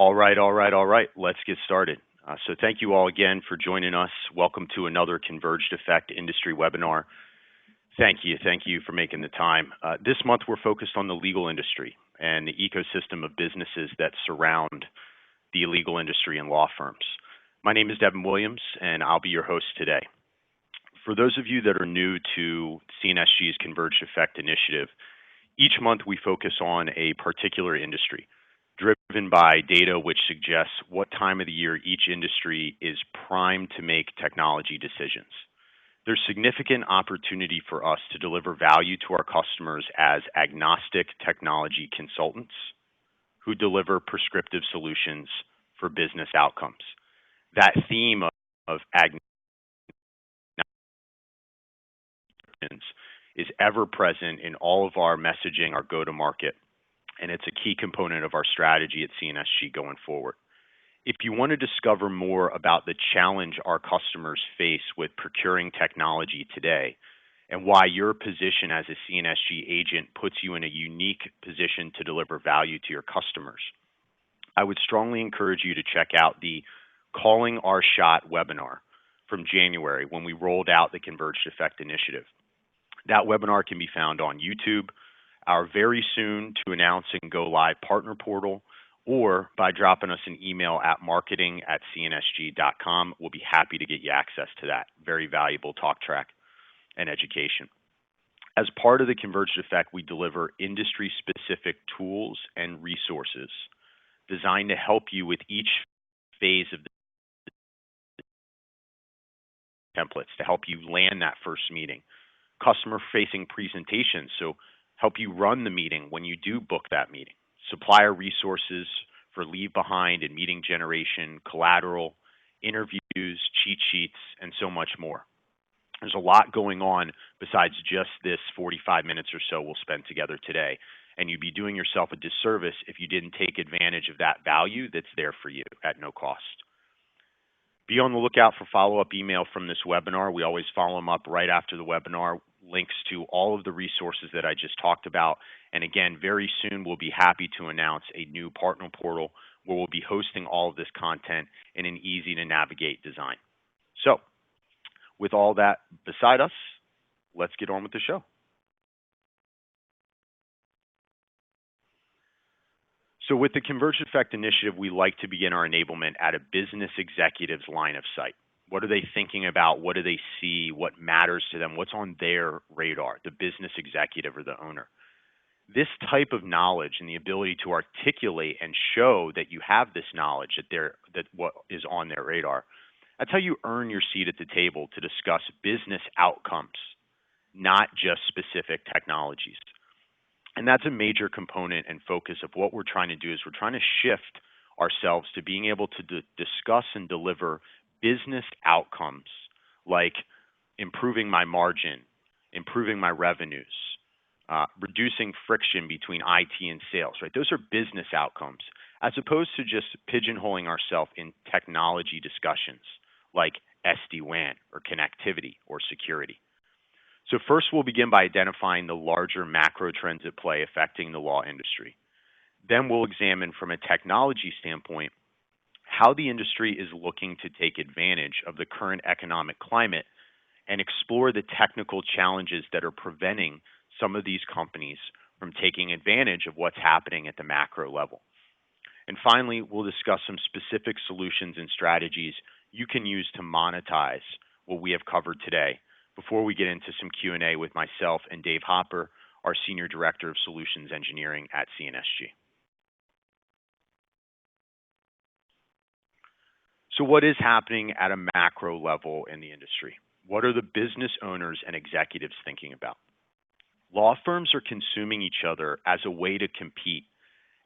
All right. Let's get started. So thank you all again for joining us. Welcome to another Converged Effect industry webinar. Thank you for making the time. This month we're focused on the legal industry and the ecosystem of businesses that surround the legal industry and law firms. My name is Devin Williams and I'll be your host today. For those of you that are new to CNSG's Converged Effect initiative, each month we focus on a particular industry, driven by data which suggests what time of the year each industry is primed to make technology decisions. There's significant opportunity for us to deliver value to our customers as agnostic technology consultants who deliver prescriptive solutions for business outcomes. That theme of agnostic is ever present in all of our messaging, our go-to-market, and it's a key component of our strategy at CNSG going forward. If you want to discover more about the challenge our customers face with procuring technology today and why your position as a CNSG agent puts you in a unique position to deliver value to your customers, I would strongly encourage you to check out the Calling Our Shot webinar from January when we rolled out the Converged Effect initiative. That webinar can be found on YouTube, our very soon to announce and go live partner portal, or by dropping us an email at marketing@cnsg.com. We'll be happy to get you access to that very valuable talk track and education. As part of the Converged Effect, we deliver industry-specific tools and resources designed to help you with each phase of the templates to help you land that first meeting. Customer-facing presentations, so help you run the meeting when you do book that meeting. Supplier resources for leave behind and meeting generation, collateral, interviews, cheat sheets, and so much more. There's a lot going on besides just this 45 minutes or so we'll spend together today, and you'd be doing yourself a disservice if you didn't take advantage of that value that's there for you at no cost. Be on the lookout for follow-up email from this webinar. We always follow them up right after the webinar, links to all of the resources that I just talked about. And again, very soon we'll be happy to announce a new partner portal where we'll be hosting all of this content in an easy to navigate design. So with all that beside us, let's get on with the show. So with the Converged Effect initiative, we like to begin our enablement at a business executive's line of sight. What are they thinking about? What do they see? What matters to them? What's on their radar, the business executive or the owner? This type of knowledge and the ability to articulate and show that you have this knowledge that what is on their radar, that's how you earn your seat at the table to discuss business outcomes, not just specific technologies. And that's a major component and focus of what we're trying to do is we're trying to shift ourselves to being able to discuss and deliver business outcomes like improving my margin, improving my revenues, reducing friction between IT and sales, right? Those are business outcomes as opposed to just pigeonholing ourselves in technology discussions like SD-WAN or connectivity or security. So first we'll begin by identifying the larger macro trends at play affecting the law industry. Then we'll examine from a technology standpoint how the industry is looking to take advantage of the current economic climate and explore the technical challenges that are preventing some of these companies from taking advantage of what's happening at the macro level. And finally, we'll discuss some specific solutions and strategies you can use to monetize what we have covered today before we get into some Q&A with myself and Dave Hopper, our Senior Director of Solutions Engineering at CNSG. So what is happening at a macro level in the industry? What are the business owners and executives thinking about? Law firms are consuming each other as a way to compete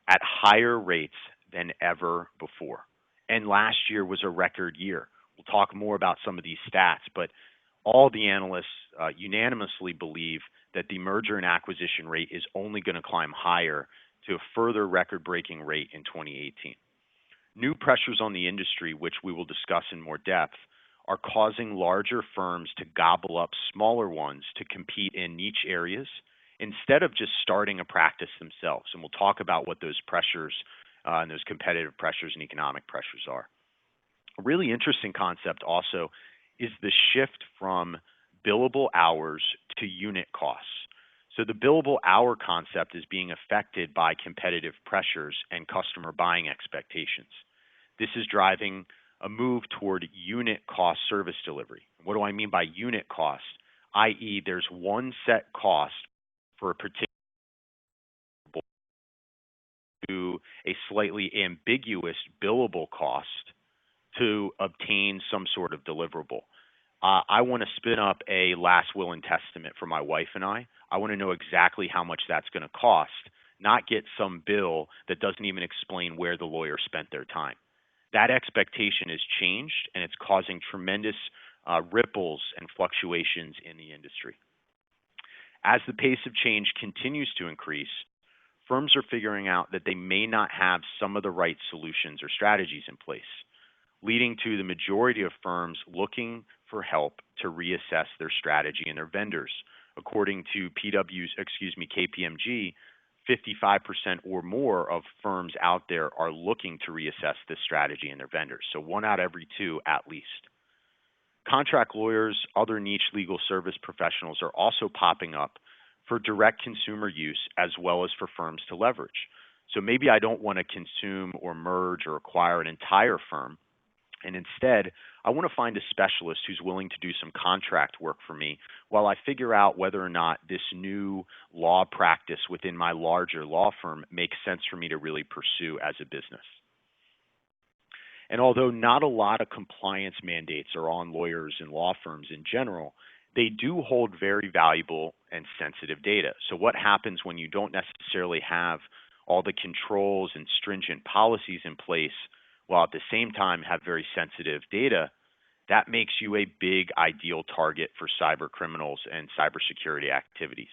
at higher rates than ever before. And last year was a record year. We'll talk more about some of these stats, but all the analysts unanimously believe that the merger and acquisition rate is only going to climb higher to a further record-breaking rate in 2018. New pressures on the industry, which we will discuss in more depth, are causing larger firms to gobble up smaller ones to compete in niche areas instead of just starting a practice themselves. And we'll talk about what those pressures and those competitive pressures and economic pressures are. A really interesting concept also is the shift from billable hours to unit costs. So the billable hour concept is being affected by competitive pressures and customer buying expectations. This is driving a move toward unit cost service delivery. What do I mean by unit cost? i.e., there's one set cost for a particular to a slightly ambiguous billable cost to obtain some sort of deliverable. I want to spin up a last will and testament for my wife and I. I want to know exactly how much that's going to cost, not get some bill that doesn't even explain where the lawyer spent their time. That expectation has changed, and it's causing tremendous ripples and fluctuations in the industry. As the pace of change continues to increase, firms are figuring out that they may not have some of the right solutions or strategies in place, leading to the majority of firms looking for help to reassess their strategy and their vendors. According to KPMG, 55% or more of firms out there are looking to reassess this strategy and their vendors. So 1 out of every 2 at least. Contract lawyers, other niche legal service professionals are also popping up for direct consumer use as well as for firms to leverage. So maybe I don't want to consume or merge or acquire an entire firm, and instead I want to find a specialist who's willing to do some contract work for me while I figure out whether or not this new law practice within my larger law firm makes sense for me to really pursue as a business. And although not a lot of compliance mandates are on lawyers and law firms in general, they do hold very valuable and sensitive data. So what happens when you don't necessarily have all the controls and stringent policies in place while at the same time have very sensitive data? That makes you a big ideal target for cyber criminals and cybersecurity activities.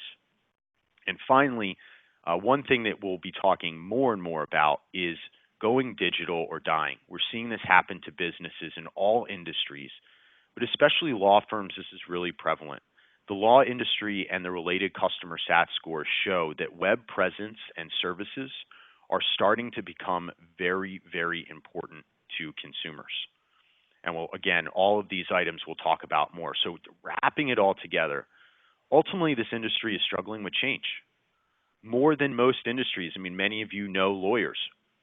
And finally, one thing that we'll be talking more and more about is going digital or dying. We're seeing this happen to businesses in all industries, but especially law firms, this is really prevalent. The law industry and the related customer SAT scores show that web presence and services are starting to become very, very important to consumers. And again, all of these items we'll talk about more. So wrapping it all together, ultimately this industry is struggling with change. More than most industries, I mean, many of you know lawyers,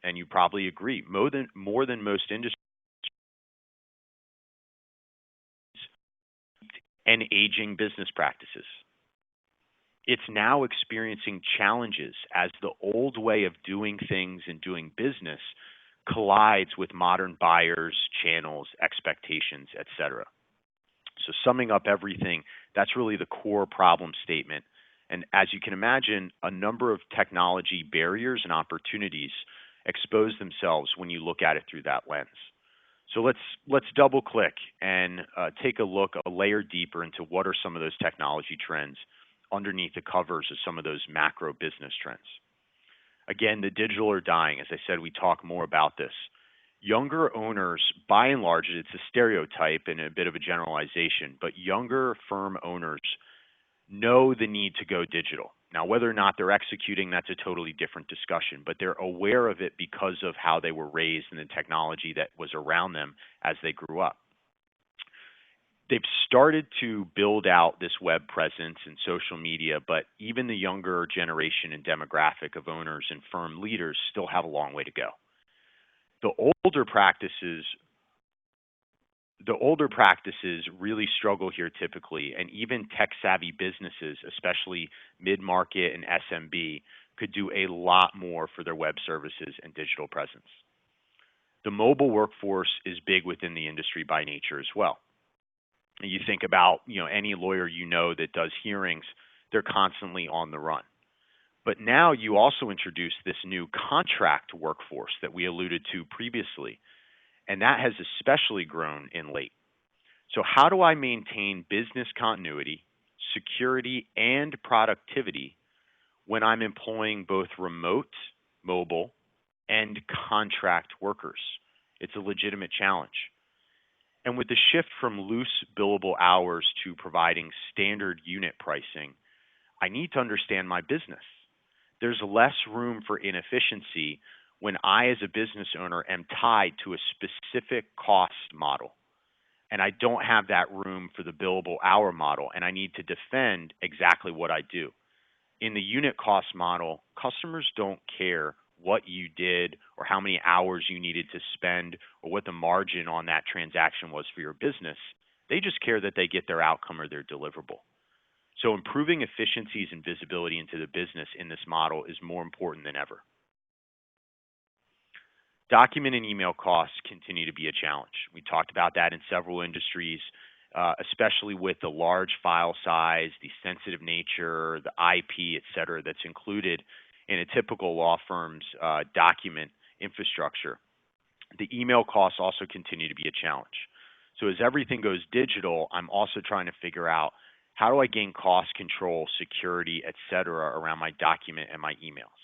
and you probably agree, more than most industries, and aging business practices. It's now experiencing challenges as the old way of doing things and doing business collides with modern buyers, channels, expectations, etc. So summing up everything, that's really the core problem statement. And as you can imagine, a number of technology barriers and opportunities expose themselves when you look at it through that lens. So let's double click and take a look a layer deeper into what are some of those technology trends underneath the covers of some of those macro business trends. Again, the digital or dying, as I said, we talk more about this. Younger owners, by and large, it's a stereotype and a bit of a generalization, but younger firm owners know the need to go digital. Now, whether or not they're executing, that's a totally different discussion, but they're aware of it because of how they were raised and the technology that was around them as they grew up. They've started to build out this web presence and social media, but even the younger generation and demographic of owners and firm leaders still have a long way to go. The older practices really struggle here typically, and even tech-savvy businesses, especially mid-market and SMB, could do a lot more for their web services and digital presence. The mobile workforce is big within the industry by nature as well. You think about, any lawyer that does hearings, they're constantly on the run. But now you also introduce this new contract workforce that we alluded to previously, and that has especially grown in late. So how do I maintain business continuity, security, and productivity when I'm employing both remote, mobile, and contract workers? It's a legitimate challenge. And with the shift from loose billable hours to providing standard unit pricing, I need to understand my business. There's less room for inefficiency when I, as a business owner, am tied to a specific cost model and I don't have that room for the billable hour model and I need to defend exactly what I do. In the unit cost model, customers don't care what you did or how many hours you needed to spend or what the margin on that transaction was for your business. They just care that they get their outcome or their deliverable. So improving efficiencies and visibility into the business in this model is more important than ever. Document and email costs continue to be a challenge. We talked about that in several industries, especially with the large file size, the sensitive nature, the IP, et cetera, that's included in a typical law firm's document infrastructure. The email costs also continue to be a challenge. So as everything goes digital, I'm also trying to figure out how do I gain cost control, security, et cetera, around my document and my emails.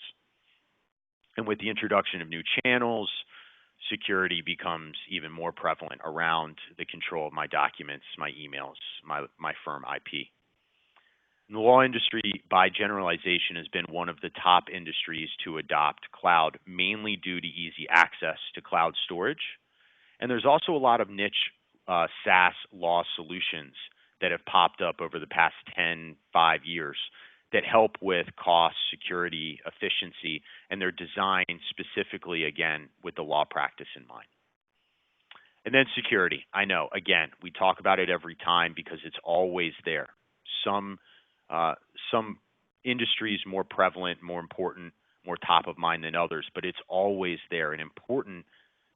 And with the introduction of new channels, security becomes even more prevalent around the control of my documents, my emails, my firm IP. And the law industry, by generalization, has been one of the top industries to adopt cloud, mainly due to easy access to cloud storage. And there's also a lot of niche SaaS law solutions that have popped up over the past 5 years that help with cost, security, efficiency, and they're designed specifically, again, with the law practice in mind. And then security. I know, again, we talk about it every time because it's always there. Some industries more prevalent, more important, more top of mind than others, but it's always there and important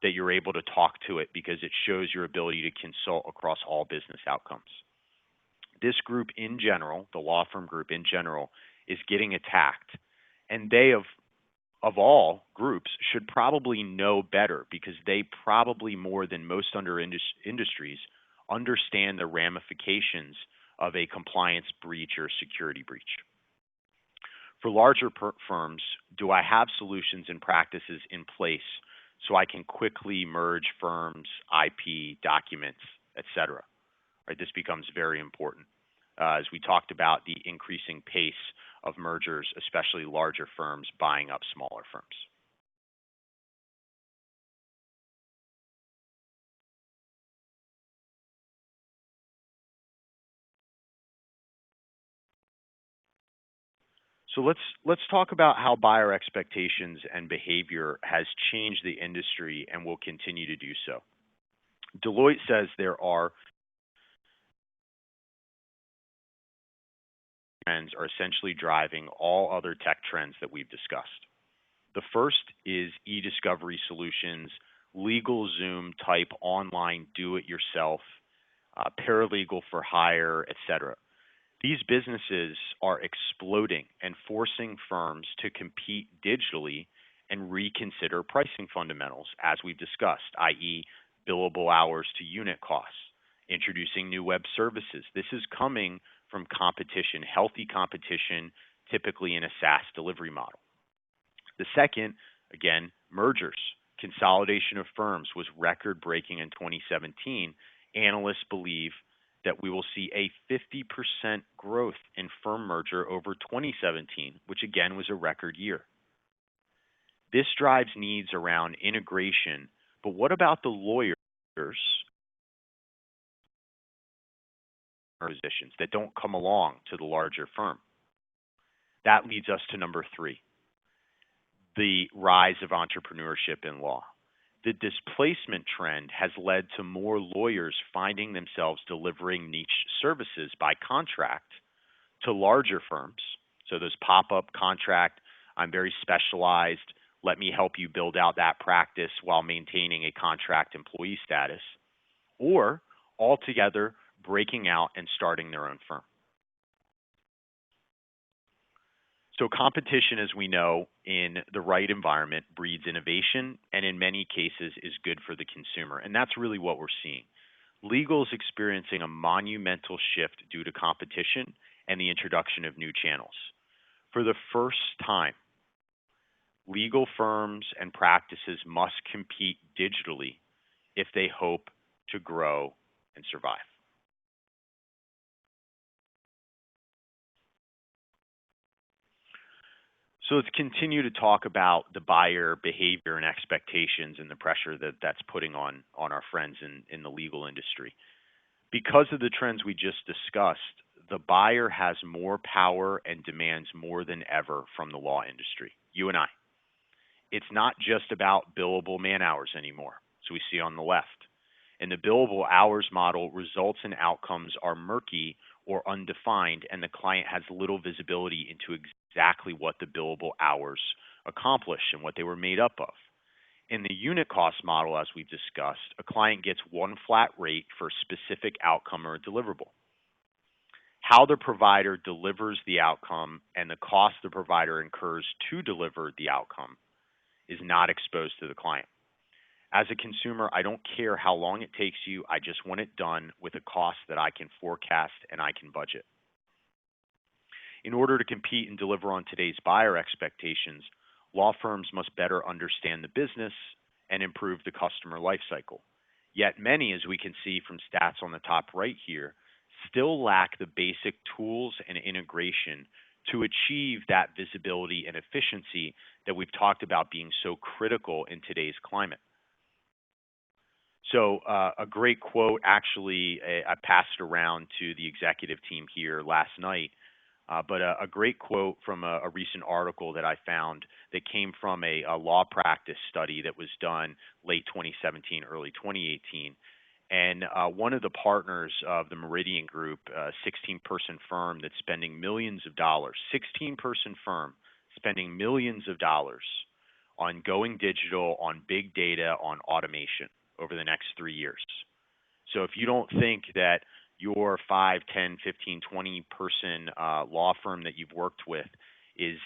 that you're able to talk to it because it shows your ability to consult across all business outcomes. This group in general, the law firm group in general, is getting attacked. And they, of all groups, should probably know better because they probably more than most industries understand the ramifications of a compliance breach or security breach. For larger firms, do I have solutions and practices in place so I can quickly merge firms, IP, documents, et cetera? Right, this becomes very important as we talked about the increasing pace of mergers, especially larger firms buying up smaller firms. So let's talk about how buyer expectations and behavior has changed the industry and will continue to do so. Deloitte says there are trends are essentially driving all other tech trends that we've discussed. The first is EDiscovery solutions, LegalZoom type online do-it-yourself, paralegal for hire, et cetera. These businesses are exploding and forcing firms to compete digitally and reconsider pricing fundamentals, as we've discussed, i.e., billable hours to unit costs, introducing new web services. This is coming from competition, healthy competition, typically in a SaaS delivery model. The second, again, mergers. Consolidation of firms was record-breaking in 2017. Analysts believe that we will see a 50% growth in firm merger over 2017, which again was a record year. This drives needs around integration, but what about the lawyers positions that don't come along to the larger firm? That leads us to number 3, the rise of entrepreneurship in law. The displacement trend has led to more lawyers finding themselves delivering niche services by contract to larger firms. So those pop-up contract, I'm very specialized, let me help you build out that practice while maintaining a contract employee status, or altogether breaking out and starting their own firm. So competition, as we know, in the right environment breeds innovation and in many cases is good for the consumer. And that's really what we're seeing. Legal is experiencing a monumental shift due to competition and the introduction of new channels. For the first time, legal firms and practices must compete digitally if they hope to grow and survive. So let's continue to talk about the buyer behavior and expectations and the pressure that that's putting on our friends in the legal industry. Because of the trends we just discussed, the buyer has more power and demands more than ever from the law industry, you and I. It's not just about billable man hours anymore, as we see on the left. In the billable hours model, results and outcomes are murky or undefined, and the client has little visibility into exactly what the billable hours accomplish and what they were made up of. In the unit cost model, as we've discussed, a client gets one flat rate for a specific outcome or deliverable. How the provider delivers the outcome and the cost the provider incurs to deliver the outcome is not exposed to the client. As a consumer, I don't care how long it takes you. I just want it done with a cost that I can forecast and I can budget. In order to compete and deliver on today's buyer expectations, law firms must better understand the business and improve the customer lifecycle. Yet many, as we can see from stats on the top right here, still lack the basic tools and integration to achieve that visibility and efficiency that we've talked about being so critical in today's climate. So a great quote, actually, I passed it around to the executive team here last night, but a great quote from a recent article that I found that came from a law practice study that was done late 2017, early 2018. And one of the partners of the Meridian Group, a 16-person firm that's spending millions of dollars, 16-person firm spending millions of dollars on going digital, on big data, on automation over the next 3 years. So if you don't think that your 5, 10, 15, 20-person law firm that you've worked with is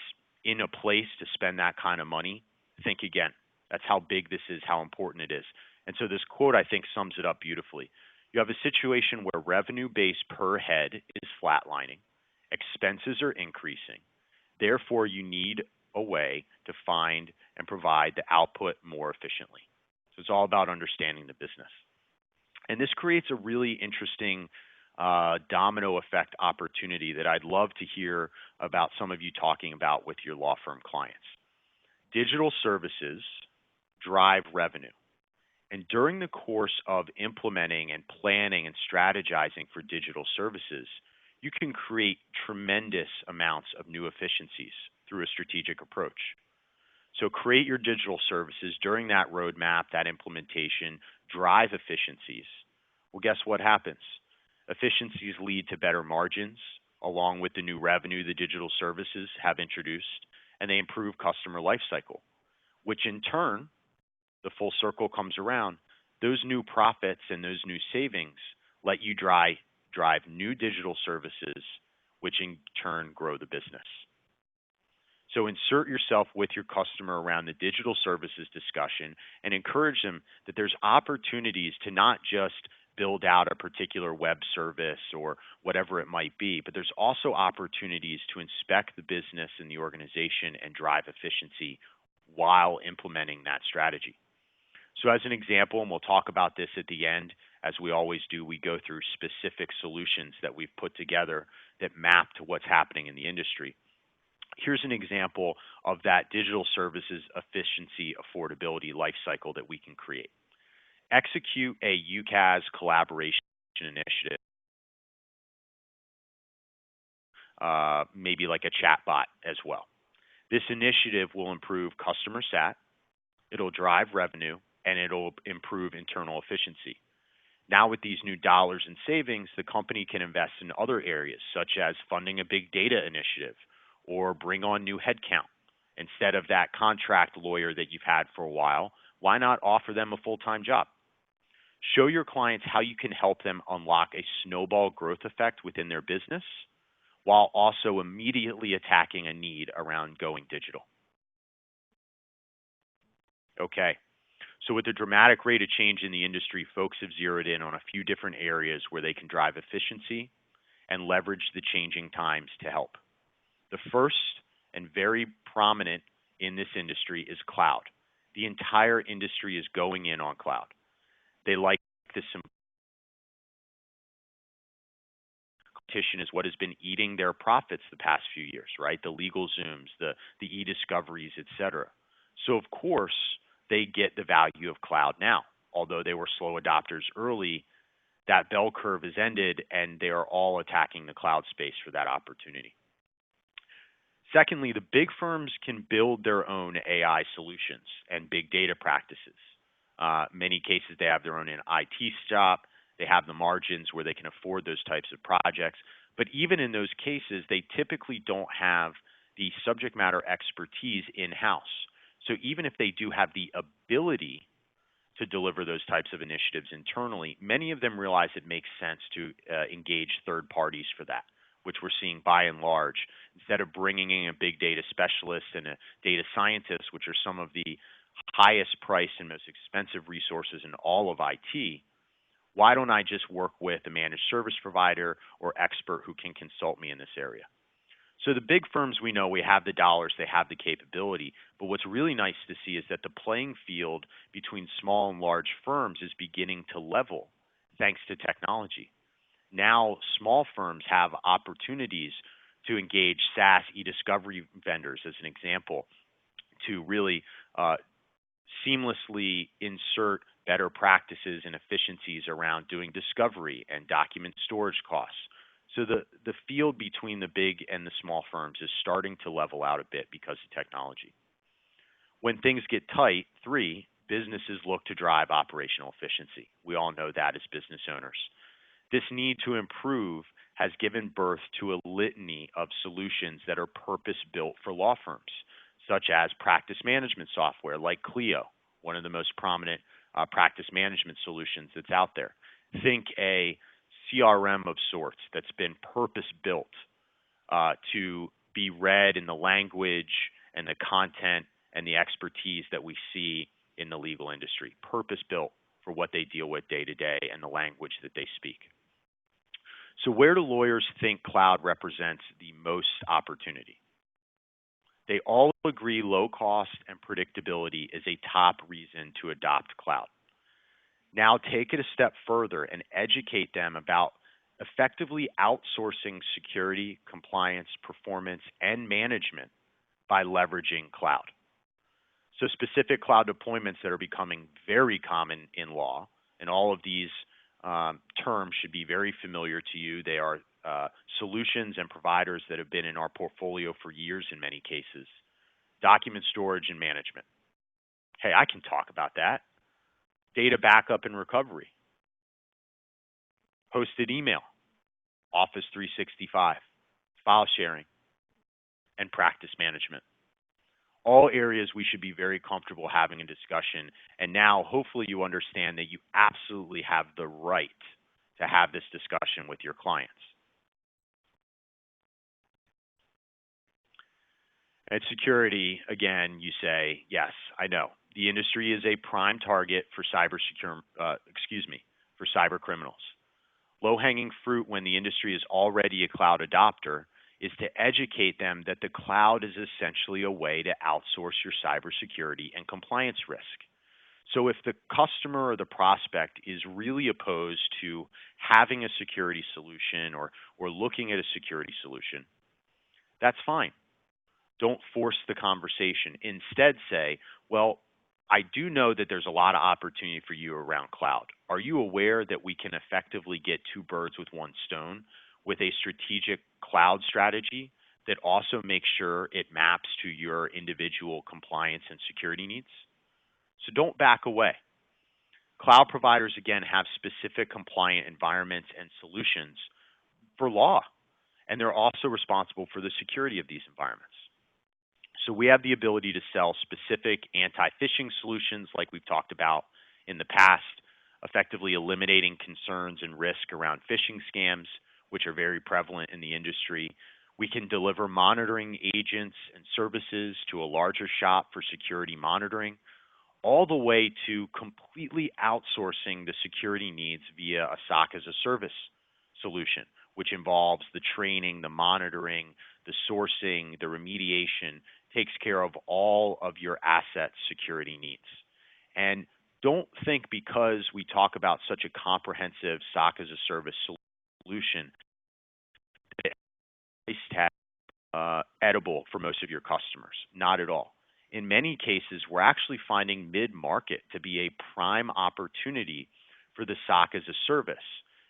in a place to spend that kind of money, think again. That's how big this is, how important it is. And so this quote, I think, sums it up beautifully. You have a situation where revenue base per head is flatlining, expenses are increasing. Therefore, you need a way to find and provide the output more efficiently. So it's all about understanding the business. And this creates a really interesting domino effect opportunity that I'd love to hear about some of you talking about with your law firm clients. Digital services drive revenue. And during the course of implementing and planning and strategizing for digital services, you can create tremendous amounts of new efficiencies through a strategic approach. So create your digital services during that roadmap, that implementation, drive efficiencies. Well, guess what happens? Efficiencies lead to better margins, along with the new revenue the digital services have introduced, and they improve customer lifecycle, which in turn, the full circle comes around. Those new profits and those new savings let you drive new digital services, which in turn grow the business. So insert yourself with your customer around the digital services discussion and encourage them that there's opportunities to not just build out a particular web service or whatever it might be, but there's also opportunities to inspect the business and the organization and drive efficiency while implementing that strategy. So as an example, and we'll talk about this at the end, as we always do, we go through specific solutions that we've put together that map to what's happening in the industry. Here's an example of that digital services efficiency affordability lifecycle that we can create. Execute a UCaaS collaboration initiative, maybe like a chat bot as well. This initiative will improve customer sat, it'll drive revenue, and it'll improve internal efficiency. Now with these new dollars and savings, the company can invest in other areas, such as funding a big data initiative or bring on new headcount. Instead of that contract lawyer that you've had for a while, why not offer them a full-time job? Show your clients how you can help them unlock a snowball growth effect within their business while also immediately attacking a need around going digital. Okay. So with the dramatic rate of change in the industry, folks have zeroed in on a few different areas where they can drive efficiency and leverage the changing times to help. The first and very prominent in this industry is cloud. The entire industry is going in on cloud. They like the competition is what has been eating their profits the past few years, right? The LegalZooms, the EDiscoveries, et cetera. So of course, they get the value of cloud now. Although they were slow adopters early, that bell curve has ended and they are all attacking the cloud space for that opportunity. Secondly, the big firms can build their own AI solutions and big data practices. Many cases, they have their own IT shop. They have the margins where they can afford those types of projects. But even in those cases, they typically don't have the subject matter expertise in-house. So even if they do have the ability to deliver those types of initiatives internally, many of them realize it makes sense to engage third parties for that, which we're seeing by and large. Instead of bringing in a big data specialist and a data scientist, which are some of the highest priced and most expensive resources in all of IT, why don't I just work with a managed service provider or expert who can consult me in this area? So the big firms, we know we have the dollars, they have the capability, but what's really nice to see is that the playing field between small and large firms is beginning to level thanks to technology. Now small firms have opportunities to engage SaaS EDiscovery vendors, as an example, to really seamlessly insert better practices and efficiencies around doing discovery and document storage costs. So the field between the big and the small firms is starting to level out a bit because of technology. When things get tight, three, businesses look to drive operational efficiency. We all know that as business owners. This need to improve has given birth to a litany of solutions that are purpose-built for law firms, such as practice management software like Clio, one of the most prominent practice management solutions that's out there. Think a CRM of sorts that's been purpose-built to be read in the language and the content and the expertise that we see in the legal industry, purpose-built for what they deal with day to day and the language that they speak. So where do lawyers think cloud represents the most opportunity? They all agree low cost and predictability is a top reason to adopt cloud. Now take it a step further and educate them about effectively outsourcing security, compliance, performance, and management by leveraging cloud. So specific cloud deployments that are becoming very common in law, and all of these terms should be very familiar to you. They are solutions and providers that have been in our portfolio for years in many cases. Document storage and management. Hey, I can talk about that. Data backup and recovery. Hosted email. Office 365. File sharing. And practice management. All areas we should be very comfortable having a discussion. And now, hopefully, you understand that you absolutely have the right to have this discussion with your clients. At security, again, you say, yes, I know. The industry is a prime target for for cyber criminals. Low-hanging fruit when the industry is already a cloud adopter is to educate them that the cloud is essentially a way to outsource your cybersecurity and compliance risk. So if the customer or the prospect is really opposed to having a security solution or looking at a security solution, that's fine. Don't force the conversation. Instead say, well, I do know that there's a lot of opportunity for you around cloud. Are you aware that we can effectively get two birds with one stone with a strategic cloud strategy that also makes sure it maps to your individual compliance and security needs? So don't back away. Cloud providers, again, have specific compliant environments and solutions for law, and they're also responsible for the security of these environments. So we have the ability to sell specific anti-phishing solutions like we've talked about in the past, effectively eliminating concerns and risk around phishing scams, which are very prevalent in the industry. We can deliver monitoring agents and services to a larger shop for security monitoring, all the way to completely outsourcing the security needs via a SOC as a service solution, which involves the training, the monitoring, the sourcing, the remediation, takes care of all of your asset security needs. And don't think because we talk about such a comprehensive SOC as a service solution tag edible for most of your customers. Not at all. In many cases, we're actually finding mid-market to be a prime opportunity for the SOC as a service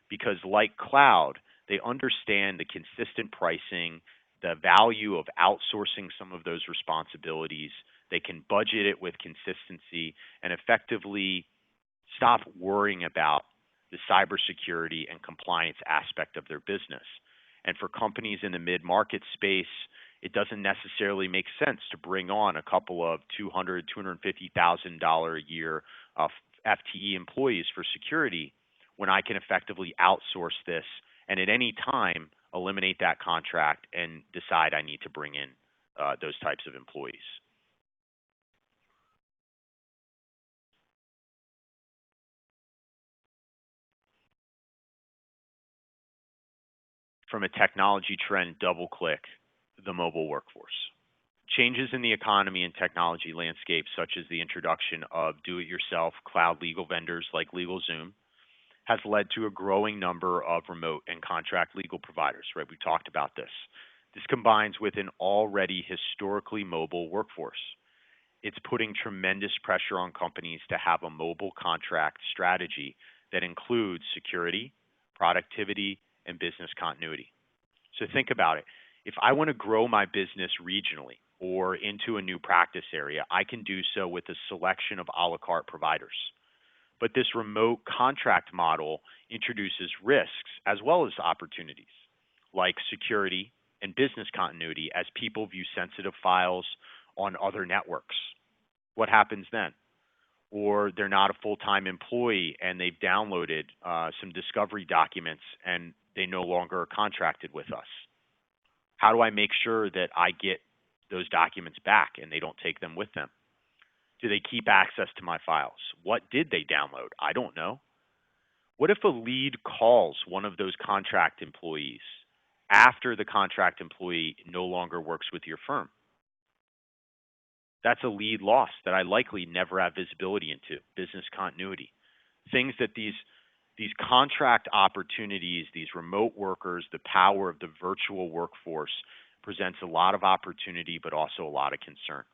because, like cloud, they understand the consistent pricing, the value of outsourcing some of those responsibilities. They can budget it with consistency and effectively stop worrying about the cybersecurity and compliance aspect of their business. And for companies in the mid-market space, it doesn't necessarily make sense to bring on a couple of $250,000 a year FTE employees for security when I can effectively outsource this and at any time eliminate that contract and decide I need to bring in those types of employees. From a technology trend, double click the mobile workforce. Changes in the economy and technology landscape, such as the introduction of do-it-yourself cloud legal vendors like LegalZoom, has led to a growing number of remote and contract legal providers, right? We talked about this. This combines with an already historically mobile workforce. It's putting tremendous pressure on companies to have a mobile contract strategy that includes security, productivity, and business continuity. So think about it. If I want to grow my business regionally or into a new practice area, I can do so with a selection of a la carte providers. But this remote contract model introduces risks as well as opportunities, like security and business continuity as people view sensitive files on other networks. What happens then? Or they're not a full-time employee and they've downloaded some discovery documents and they no longer are contracted with us. How do I make sure that I get those documents back and they don't take them with them? Do they keep access to my files? What did they download? I don't know. What if a lead calls one of those contract employees after the contract employee no longer works with your firm? That's a lead loss that I likely never have visibility into, business continuity. Things that these contract opportunities, these remote workers, the power of the virtual workforce presents a lot of opportunity, but also a lot of concern.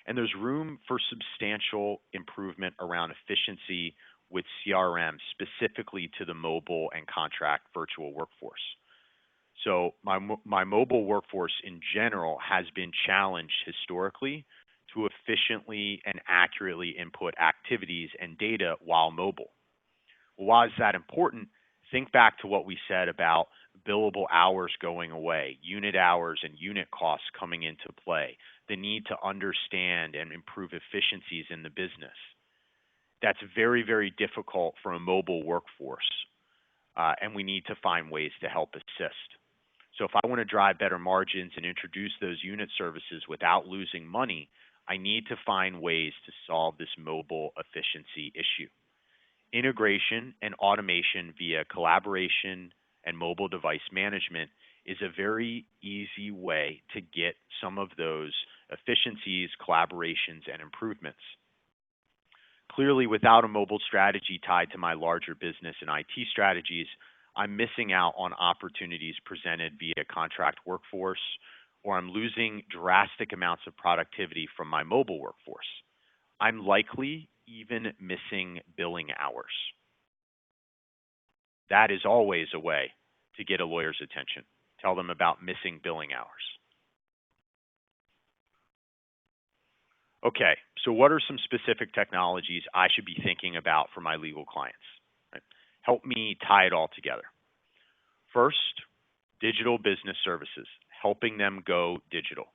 And there's room for substantial improvement around efficiency with CRM, specifically to the mobile and contract virtual workforce. So my mobile workforce in general has been challenged historically to efficiently and accurately input activities and data while mobile. Well, why is that important? Think back to what we said about billable hours going away, unit hours and unit costs coming into play, the need to understand and improve efficiencies in the business. That's very, very difficult for a mobile workforce, and we need to find ways to help assist. So if I want to drive better margins and introduce those unit services without losing money, I need to find ways to solve this mobile efficiency issue. Integration and automation via collaboration and mobile device management is a very easy way to get some of those efficiencies, collaborations, and improvements. Clearly, without a mobile strategy tied to my larger business and IT strategies, I'm missing out on opportunities presented via contract workforce, or I'm losing drastic amounts of productivity from my mobile workforce. I'm likely even missing billing hours. That is always a way to get a lawyer's attention. Tell them about missing billing hours. Okay, so what are some specific technologies I should be thinking about for my legal clients? Right? Help me tie it all together. First, digital business services, helping them go digital.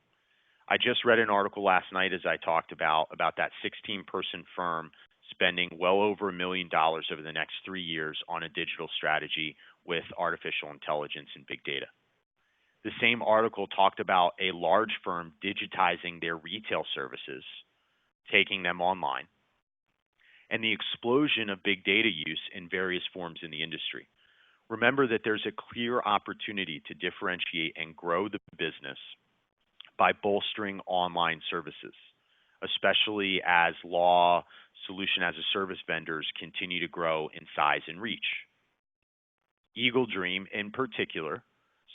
I just read an article last night as I talked about that 16-person firm spending well over $1 million over the next 3 years on a digital strategy with artificial intelligence and big data. The same article talked about a large firm digitizing their retail services, taking them online, and the explosion of big data use in various forms in the industry. Remember that there's a clear opportunity to differentiate and grow the business by bolstering online services, especially as law solution as a service vendors continue to grow in size and reach. Eagle Dream, in particular,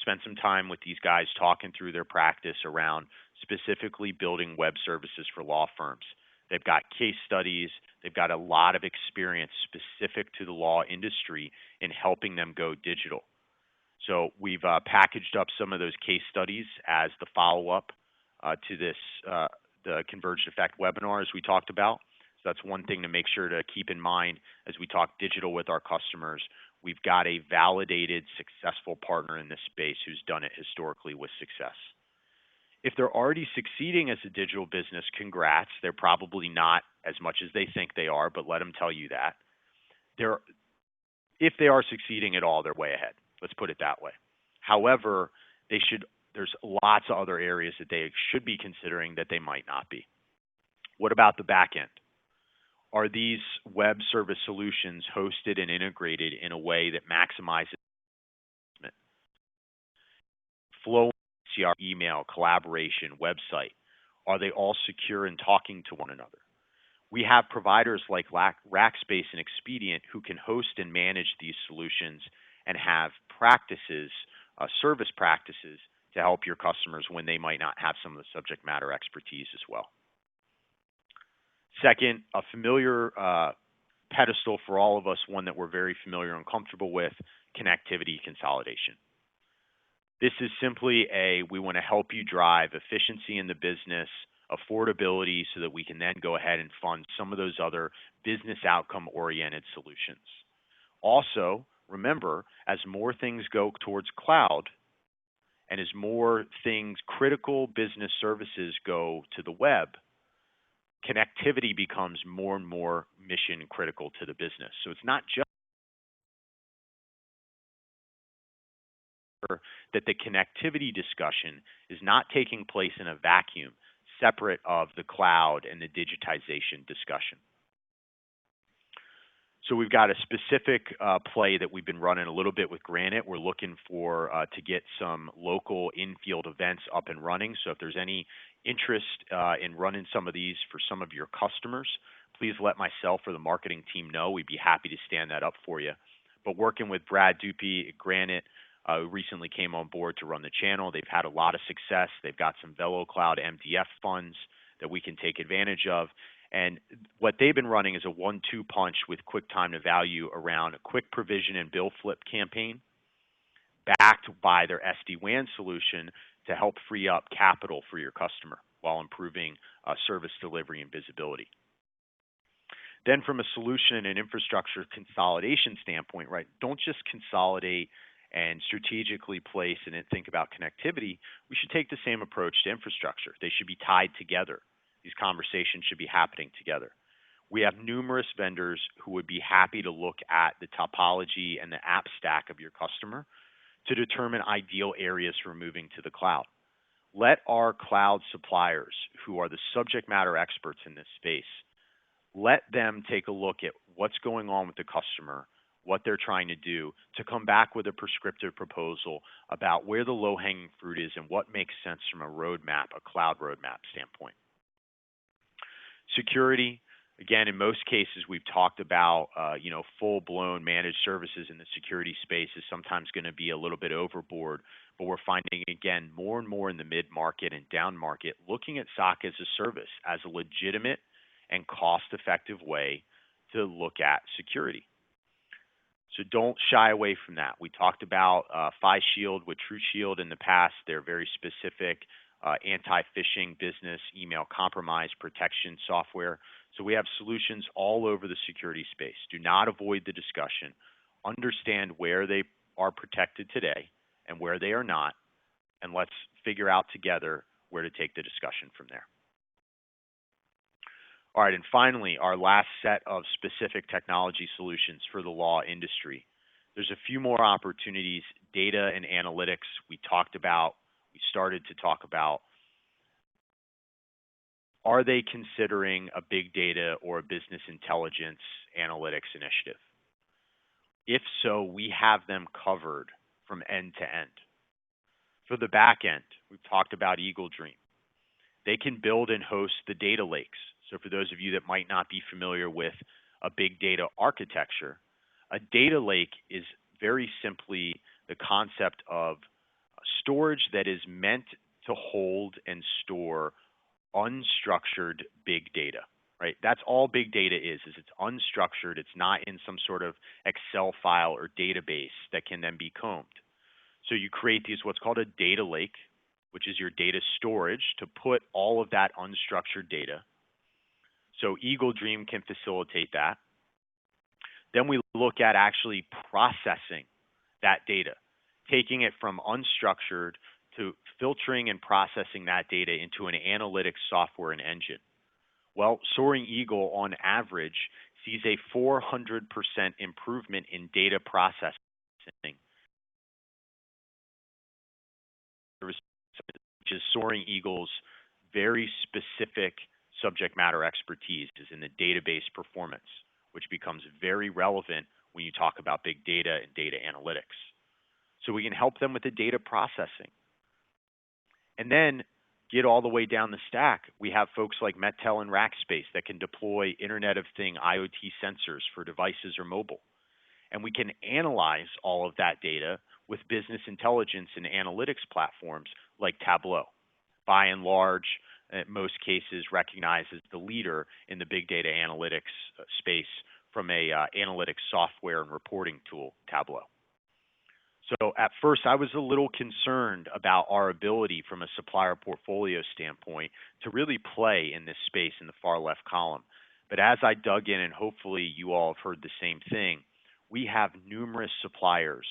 spent some time with these guys talking through their practice around specifically building web services for law firms. They've got case studies, they've got a lot of experience specific to the law industry in helping them go digital. So we've packaged up some of those case studies as the follow-up to this, the Converged Effect webinar as we talked about. So that's one thing to make sure to keep in mind as we talk digital with our customers. We've got a validated, successful partner in this space who's done it historically with success. If they're already succeeding as a digital business, congrats. They're probably not as much as they think they are, but let them tell you that. If they are succeeding at all, they're way ahead. Let's put it that way. However, there's lots of other areas that they should be considering that they might not be. What about the back end? Are these web service solutions hosted and integrated in a way that maximizes flow, CR, email, collaboration, website? Are they all secure and talking to one another? We have providers like Rackspace and Expedient who can host and manage these solutions and have practices, service practices to help your customers when they might not have some of the subject matter expertise as well. Second, a familiar pedestal for all of us, one that we're very familiar and comfortable with, connectivity consolidation. This is simply we want to help you drive efficiency in the business, affordability, so that we can then go ahead and fund some of those other business outcome-oriented solutions. Also, remember, as more things go towards cloud and as more things, critical business services go to the web, connectivity becomes more and more mission critical to the business. So it's not just that the connectivity discussion is not taking place in a vacuum separate of the cloud and the digitization discussion. So we've got a specific play that we've been running a little bit with Granite. We're looking for to get some local in-field events up and running. So if there's any interest in running some of these for some of your customers, please let myself or the marketing team know. We'd be happy to stand that up for you. But working with Brad Dupe at Granite, who recently came on board to run the channel, they've had a lot of success. They've got some VeloCloud MDF funds that we can take advantage of. And what they've been running is a 1-2 punch with quick time to value around a quick provision and bill flip campaign backed by their SD-WAN solution to help free up capital for your customer while improving service delivery and visibility. Then from a solution and infrastructure consolidation standpoint, right, don't just consolidate and strategically place and think about connectivity. We should take the same approach to infrastructure. They should be tied together. These conversations should be happening together. We have numerous vendors who would be happy to look at the topology and the app stack of your customer to determine ideal areas for moving to the cloud. Let our cloud suppliers, who are the subject matter experts in this space, let them take a look at what's going on with the customer, what they're trying to do, to come back with a prescriptive proposal about where the low-hanging fruit is and what makes sense from a roadmap, a cloud roadmap standpoint. Security, again, in most cases, we've talked about, full-blown managed services in the security space is sometimes going to be a little bit overboard, but we're finding, again, more and more in the mid-market and down-market, looking at SOC as a service, as a legitimate and cost-effective way to look at security. So don't shy away from that. We talked about PhiShield with TruShield in the past. They're very specific anti-phishing business email compromise protection software. So we have solutions all over the security space. Do not avoid the discussion. Understand where they are protected today and where they are not, and let's figure out together where to take the discussion from there. All right, and finally, our last set of specific technology solutions for the law industry. There's a few more opportunities. Data and analytics we started to talk about. Are they considering a big data or a business intelligence analytics initiative? If so, we have them covered from end to end. For the back end, we've talked about Eagle Dream. They can build and host the data lakes. So for those of you that might not be familiar with a big data architecture, a data lake is very simply the concept of storage that is meant to hold and store unstructured big data, right? That's all big data is it's unstructured. It's not in some sort of Excel file or database that can then be combed. So you create these what's called a data lake, which is your data storage to put all of that unstructured data. So Eagle Dream can facilitate that. Then we look at actually processing that data, taking it from unstructured to filtering and processing that data into an analytics software and engine. Well, Soaring Eagle on average sees a 400% improvement in data processing, which is Soaring Eagle's very specific subject matter expertise is in the database performance, which becomes very relevant when you talk about big data and data analytics. So we can help them with the data processing. And then get all the way down the stack. We have folks like Mettel and Rackspace that can deploy Internet of Things IoT sensors for devices or mobile. And we can analyze all of that data with business intelligence and analytics platforms like Tableau. By and large, in most cases, recognized as the leader in the big data analytics space from a analytics software and reporting tool, Tableau. So at first, I was a little concerned about our ability from a supplier portfolio standpoint to really play in this space in the far left column. But as I dug in, and hopefully you all have heard the same thing, we have numerous suppliers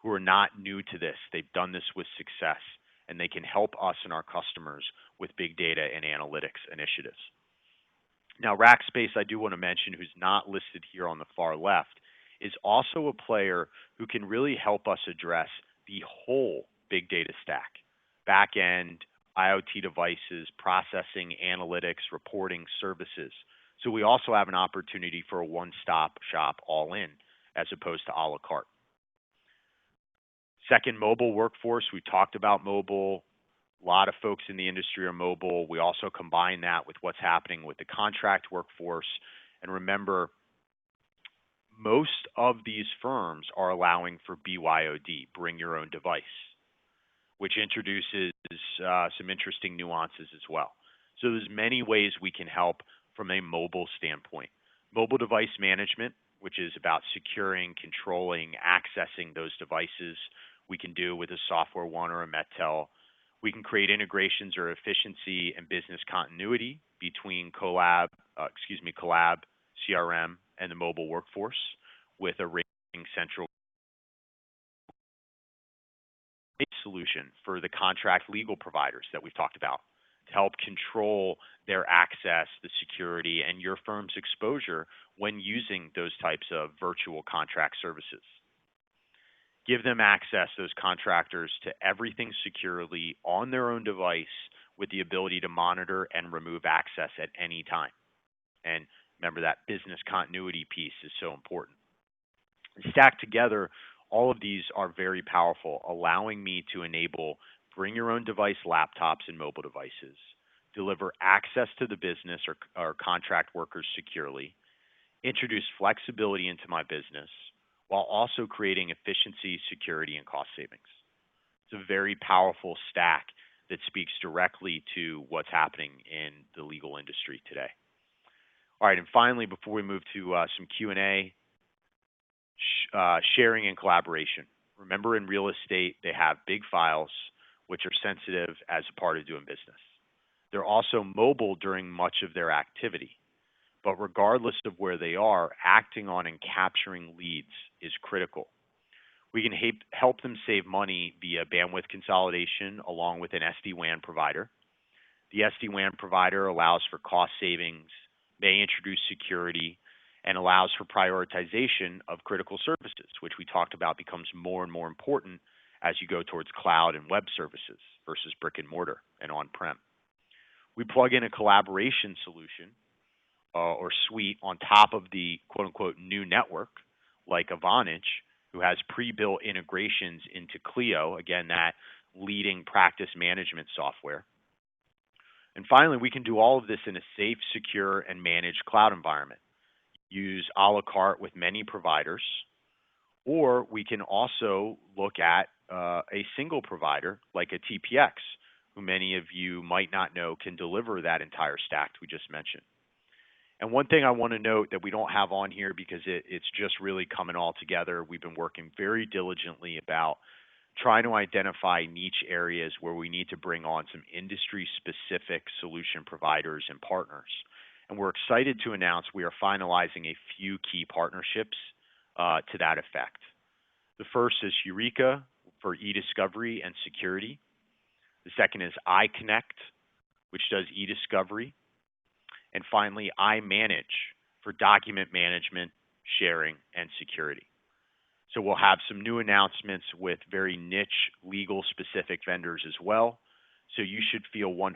who are not new to this. They've done this with success, and they can help us and our customers with big data and analytics initiatives. Now, Rackspace, I do want to mention, who's not listed here on the far left, is also a player who can really help us address the whole big data stack, back-end, IoT devices, processing, analytics, reporting, services. So we also have an opportunity for a one-stop shop all-in as opposed to a la carte. Second, mobile workforce. We talked about mobile. A lot of folks in the industry are mobile. We also combine that with what's happening with the contract workforce. And remember, most of these firms are allowing for BYOD, bring your own device, which introduces some interesting nuances as well. So there's many ways we can help from a mobile standpoint. Mobile device management, which is about securing, controlling, accessing those devices, we can do with a SoftwareOne or a Mettel. We can create integrations or efficiency and business continuity between Collab, CRM, and the mobile workforce with a Ring Central solution for the contract legal providers that we've talked about to help control their access, the security, and your firm's exposure when using those types of virtual contract services. Give them access, those contractors, to everything securely on their own device with the ability to monitor and remove access at any time. And remember, that business continuity piece is so important. Stacked together, all of these are very powerful, allowing me to enable bring your own device laptops and mobile devices, deliver access to the business or contract workers securely, introduce flexibility into my business, while also creating efficiency, security, and cost savings. It's a very powerful stack that speaks directly to what's happening in the legal industry today. All right, and finally, before we move to some Q&A, sharing and collaboration. Remember, in real estate, they have big files, which are sensitive as a part of doing business. They're also mobile during much of their activity. But regardless of where they are, acting on and capturing leads is critical. We can help them save money via bandwidth consolidation along with an SD-WAN provider. The SD-WAN provider allows for cost savings, may introduce security, and allows for prioritization of critical services, which we talked about becomes more and more important as you go towards cloud and web services versus brick and mortar and on-prem. We plug in a collaboration solution or suite on top of the quote-unquote new network, like Vonage, who has pre-built integrations into Clio, again, that leading practice management software. And finally, we can do all of this in a safe, secure, and managed cloud environment. Use a la carte with many providers, or we can also look at a single provider like a TPX, who many of you might not know can deliver that entire stack we just mentioned. And one thing I want to note that we don't have on here because it's just really coming all together. We've been working very diligently about trying to identify niche areas where we need to bring on some industry-specific solution providers and partners. And we're excited to announce we are finalizing a few key partnerships to that effect. The first is Eureka for EDiscovery and security. The second is iConnect, which does EDiscovery. And finally, iManage for document management, sharing, and security. So we'll have some new announcements with very niche legal specific vendors as well. So you should feel 100%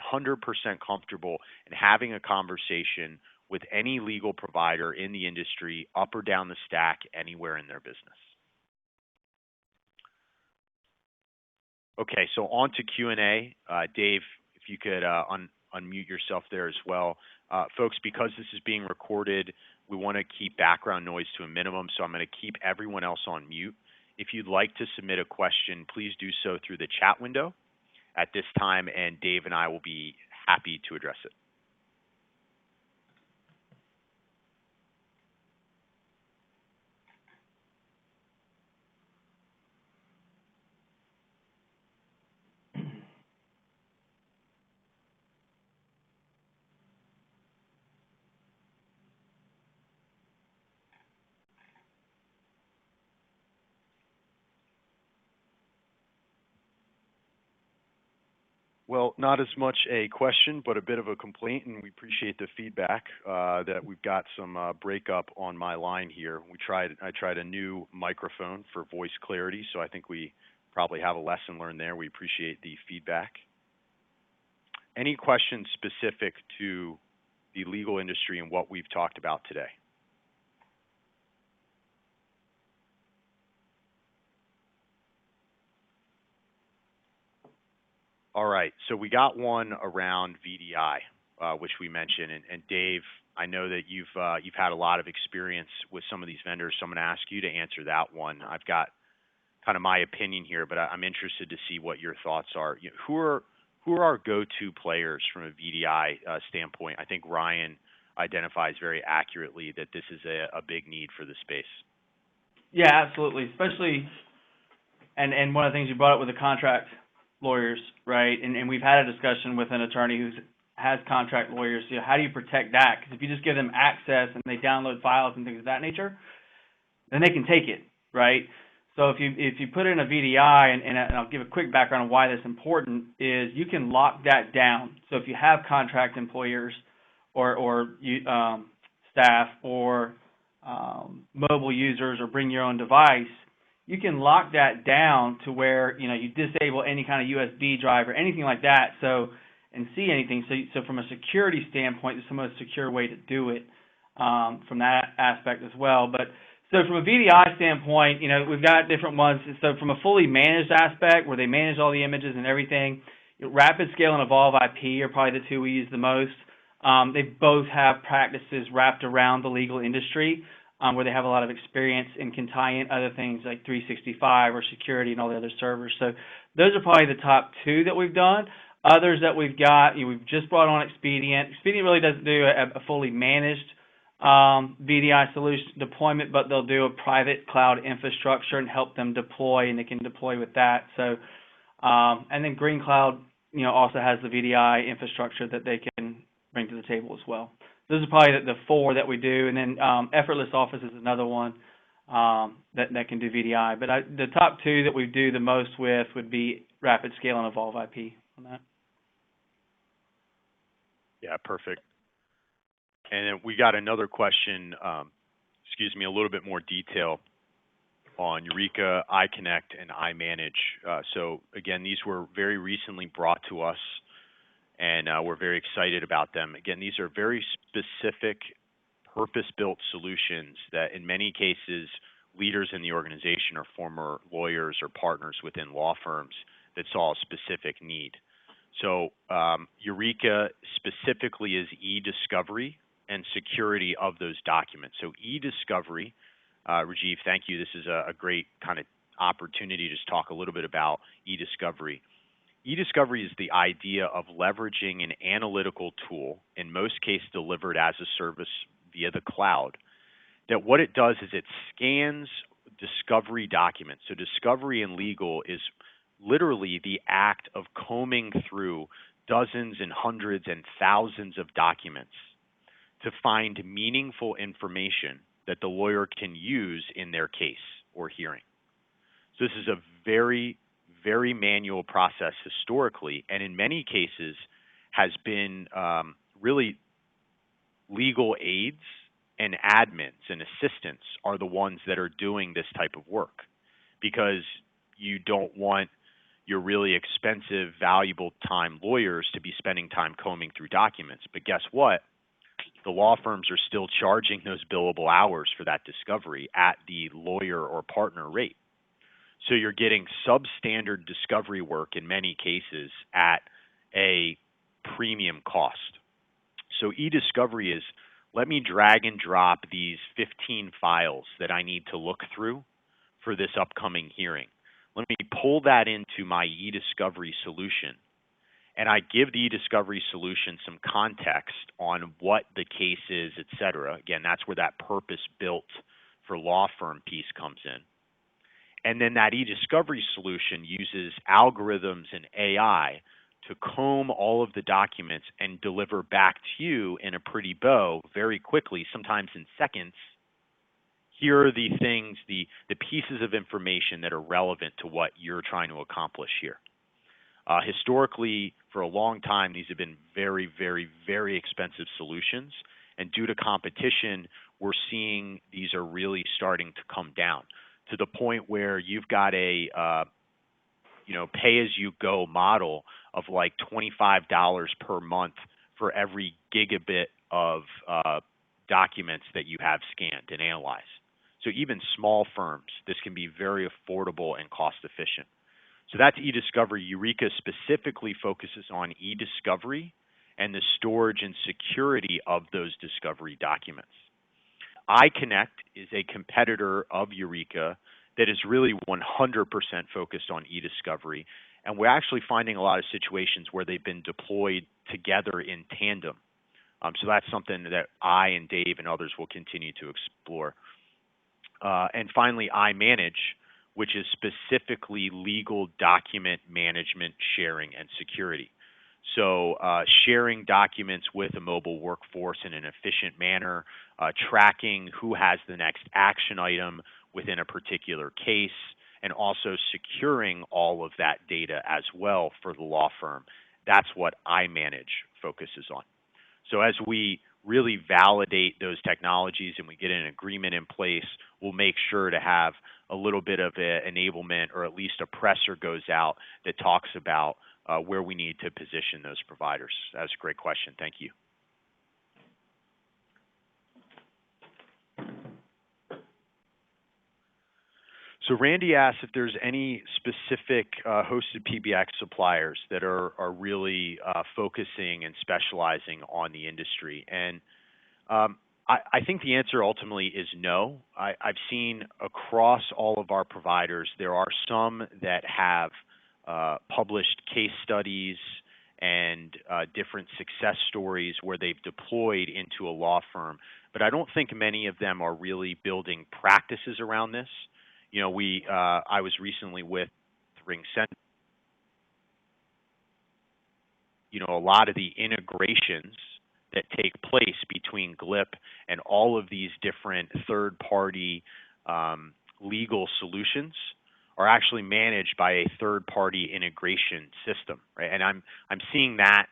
comfortable in having a conversation with any legal provider in the industry, up or down the stack, anywhere in their business. Okay, so on to Q&A. Dave, if you could unmute yourself there as well. Folks, because this is being recorded, we want to keep background noise to a minimum, so I'm going to keep everyone else on mute. If you'd like to submit a question, please do so through the chat window at this time, and Dave and I will be happy to address it. Well, not as much a question, but a bit of a complaint, and we appreciate the feedback that we've got some breakup on my line here. I tried a new microphone for voice clarity, so I think we probably have a lesson learned there. We appreciate the feedback. Any questions specific to the legal industry and what we've talked about today? All right, so we got one around VDI, which we mentioned, and Dave, I know that you've had a lot of experience with some of these vendors, so I'm going to ask you to answer that one. I've got kind of my opinion here, but I'm interested to see what your thoughts are. Who are our go-to players from a VDI standpoint? I think Ryan identifies very accurately that this is a big need for the space. Yeah, absolutely, especially, and one of the things you brought up with the contract lawyers, right? And we've had a discussion with an attorney who has contract lawyers. You know, how do you protect that? Because if you just give them access and they download files and things of that nature, then they can take it, right? So if you put in a VDI, and I'll give a quick background on why that's important, is you can lock that down. So if you have contract employers or staff or mobile users or bring your own device, you can lock that down to where you disable any kind of USB drive or anything like that. So and see anything. So from a security standpoint, there's some most secure way to do it from that aspect as well. But so from a VDI standpoint, we've got different ones. So from a fully managed aspect, where they manage all the images and everything, Rapid Scale and Evolve IP are probably the two we use the most. They both have practices wrapped around the legal industry, where they have a lot of experience and can tie in other things like 365 or security and all the other servers. So those are probably the top two that we've done. Others that we've got, we've just brought on Expedient. Expedient really doesn't do a fully managed VDI solution deployment, but they'll do a private cloud infrastructure and help them deploy, and they can deploy with that. So, and then Green Cloud, also has the VDI infrastructure that they can bring to the table as well. Those are probably the four that we do, and then Effortless Office is another one that can do VDI. But the top two that we do the most with would be Rapid Scale and Evolve IP on that. Yeah, perfect. And then we got another question, a little bit more detail on Eureka, iConnect, and iManage. So again, these were very recently brought to us, and we're very excited about them. Again, these are very specific, purpose-built solutions that in many cases, leaders in the organization are former lawyers or partners within law firms that saw a specific need. So Eureka specifically is EDiscovery and security of those documents. So EDiscovery, Rajiv, thank you. This is a great kind of opportunity to just talk a little bit about EDiscovery. EDiscovery is the idea of leveraging an analytical tool, in most cases delivered as a service via the cloud, that what it does is it scans discovery documents. So discovery in legal is literally the act of combing through dozens and hundreds and thousands of documents to find meaningful information that the lawyer can use in their case or hearing. So this is a very, very manual process historically, and in many cases has been really legal aides and admins and assistants are the ones that are doing this type of work, because you don't want your really expensive, valuable time lawyers to be spending time combing through documents. But guess what? The law firms are still charging those billable hours for that discovery at the lawyer or partner rate. So you're getting substandard discovery work in many cases at a premium cost. So EDiscovery is, let me drag and drop these 15 files that I need to look through for this upcoming hearing. Let me pull that into my EDiscovery solution, and I give the EDiscovery solution some context on what the case is, et cetera. Again, that's where that purpose-built for law firm piece comes in. And then that EDiscovery solution uses algorithms and AI to comb all of the documents and deliver back to you in a pretty bow very quickly, sometimes in seconds. Here are the things, the pieces of information that are relevant to what you're trying to accomplish here. Historically, for a long time, these have been very, very, very expensive solutions. And due to competition, we're seeing these are really starting to come down to the point where you've got a pay-as-you-go model of like $25 per month for every gigabit of documents that you have scanned and analyzed. So even small firms, this can be very affordable and cost-efficient. So that's EDiscovery. Eureka specifically focuses on EDiscovery and the storage and security of those discovery documents. iConnect is a competitor of Eureka that is really 100% focused on EDiscovery, and we're actually finding a lot of situations where they've been deployed together in tandem. So that's something that I and Dave and others will continue to explore. And finally, iManage, which is specifically legal document management, sharing, and security. So sharing documents with a mobile workforce in an efficient manner, tracking who has the next action item within a particular case, and also securing all of that data as well for the law firm. That's what iManage focuses on. So as we really validate those technologies and we get an agreement in place, we'll make sure to have a little bit of enablement, or at least a presser goes out that talks about where we need to position those providers. That's a great question. Thank you. So Randy asked if there's any specific hosted PBX suppliers that are really focusing and specializing on the industry. And I think the answer ultimately is no. I've seen across all of our providers, there are some that have published case studies and different success stories where they've deployed into a law firm, but I don't think many of them are really building practices around this. You know, I was recently with RingCentral. You know, a lot of the integrations that take place between GLIP and all of these different third-party legal solutions are actually managed by a third-party integration system, right? And I'm seeing that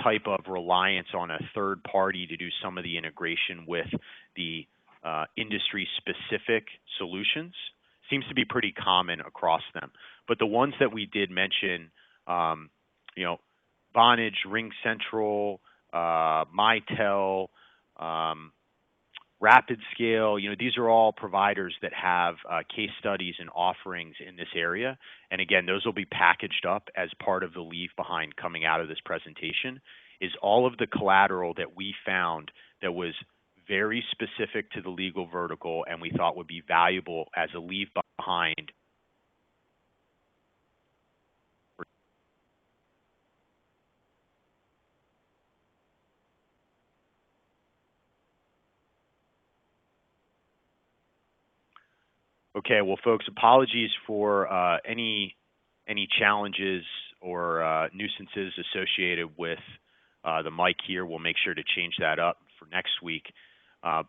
type of reliance on a third party to do some of the integration with the industry-specific solutions seems to be pretty common across them. But the ones that we did mention, Vonage, RingCentral, Mitel, RapidScale, these are all providers that have case studies and offerings in this area. And again, those will be packaged up as part of the leave behind coming out of this presentation, is all of the collateral that we found that was very specific to the legal vertical and we thought would be valuable as a leave behind Okay, well, folks, apologies for any challenges or nuisances associated with the mic here. We'll make sure to change that up for next week, or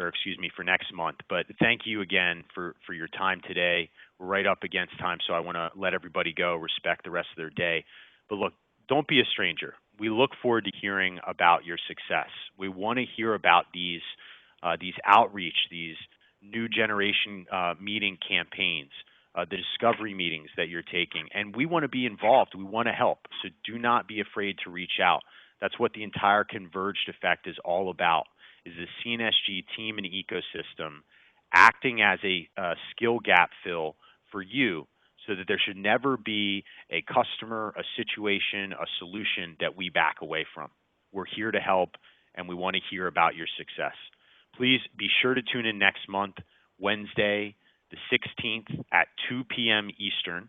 excuse me, for next month. But thank you again for your time today. We're right up against time, so I want to let everybody go, respect the rest of their day. But look, don't be a stranger. We look forward to hearing about your success. We want to hear about these outreach, these new generation meeting campaigns, the discovery meetings that you're taking. And we want to be involved. We want to help. So do not be afraid to reach out. That's what the entire Converged Effect is all about, is the CNSG team and ecosystem acting as a skill gap fill for you so that there should never be a customer, a situation, a solution that we back away from. We're here to help, and we want to hear about your success. Please be sure to tune in next month, Wednesday, the 16th at 2 p.m. Eastern,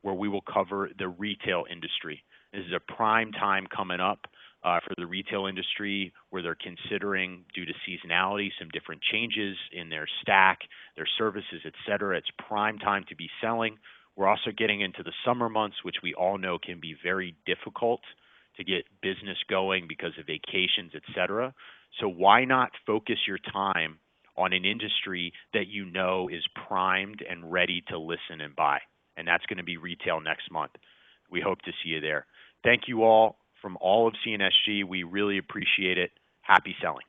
where we will cover the retail industry. This is a prime time coming up for the retail industry where they're considering, due to seasonality, some different changes in their stack, their services, et cetera. It's prime time to be selling. We're also getting into the summer months, which we all know can be very difficult to get business going because of vacations, et cetera. So why not focus your time on an industry that you know is primed and ready to listen and buy? And that's going to be retail next month. We hope to see you there. Thank you all from all of CNSG. We really appreciate it. Happy selling.